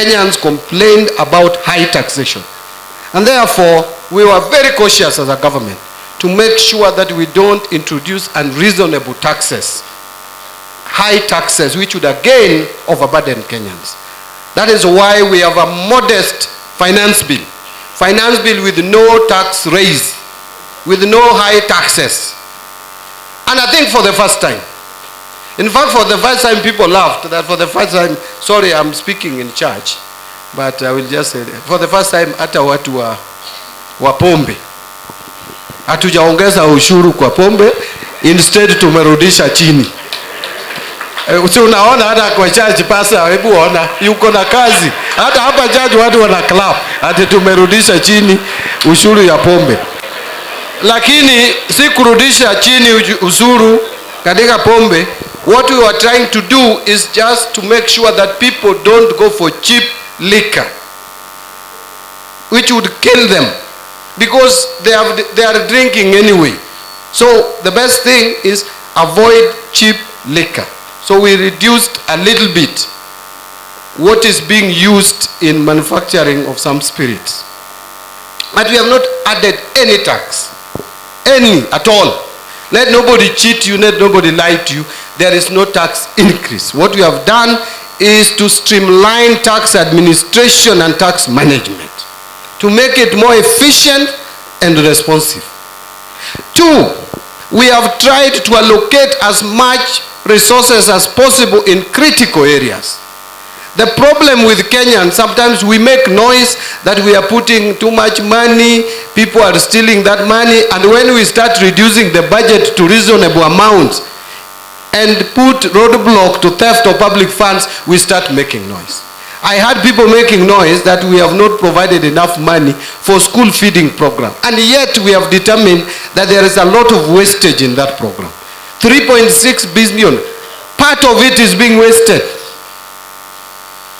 Kenyans complained about high taxation. And therefore, we were very cautious as a government to make sure that we don't introduce unreasonable taxes, high taxes, which would again overburden Kenyans. That is why we have a modest finance bill with no tax raise, with no high taxes. And I think for the first time, in fact, for the first time, people laughed that for the first time, sorry, I'm speaking in church, but I will just say that. For the first time, hata watu wa pombe hatujaongeza ushuru kwa pombe, instead tumerudisha chini. Unaona hata kwa church pastor, hebu ona, yuko na kazi. Hata hapa church watu wana clap, ati tumerudisha chini ushuru ya pombe. Lakini si kurudisha chini ushuru katika pombe. What we are trying to do is just to make sure that people don't go for cheap liquor, which would kill them, because they are drinking anyway. So the best thing is avoid cheap liquor. So we reduced a little bit what is being used in manufacturing of some spirits. But we have not added any tax, any at all. Let nobody cheat you, let nobody lie to you. There is no tax increase. What we have done is to streamline tax administration and tax management, to make it more efficient and responsive. 2, we have tried to allocate as much resources as possible in critical areas. The problem with Kenyans, sometimes we make noise that we are putting too much money, people are stealing that money, and when we start reducing the budget to reasonable amounts and put roadblock to theft of public funds, we start making noise. I had people making noise that we have not provided enough money for school feeding program, and yet we have determined that there is a lot of wastage in that program. 3.6 billion, part of it is being wasted.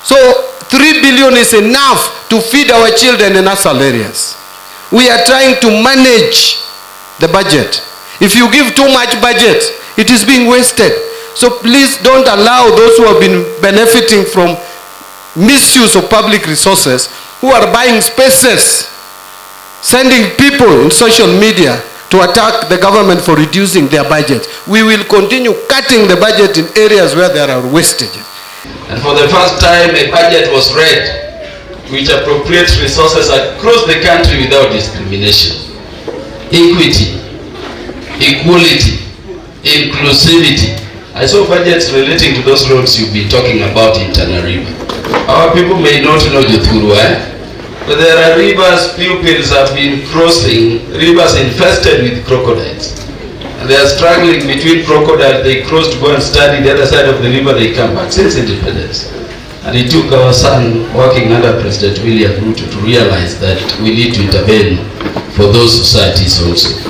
So 3 billion is enough to feed our children in rural areas. We are trying to manage the budget. If you give too much budget, it is being wasted. So please don't allow those who have been benefiting from misuse of public resources, who are buying spaces, sending people in social media to attack the government for reducing their budget. We will continue cutting the budget in areas where there are wastages. And for the first time, a budget was read which appropriates resources across the country without discrimination. Equity, equality, inclusivity. I saw budgets relating to those roads you've been talking about in Tana River. Our people may not know Juthuru, but there are rivers pupils have been crossing, rivers infested with crocodiles. And they are struggling between crocodiles. They cross to go and study the other side of the river, they come back since independence. And it took our son working under President William Ruto to realize that we need to intervene for those societies also.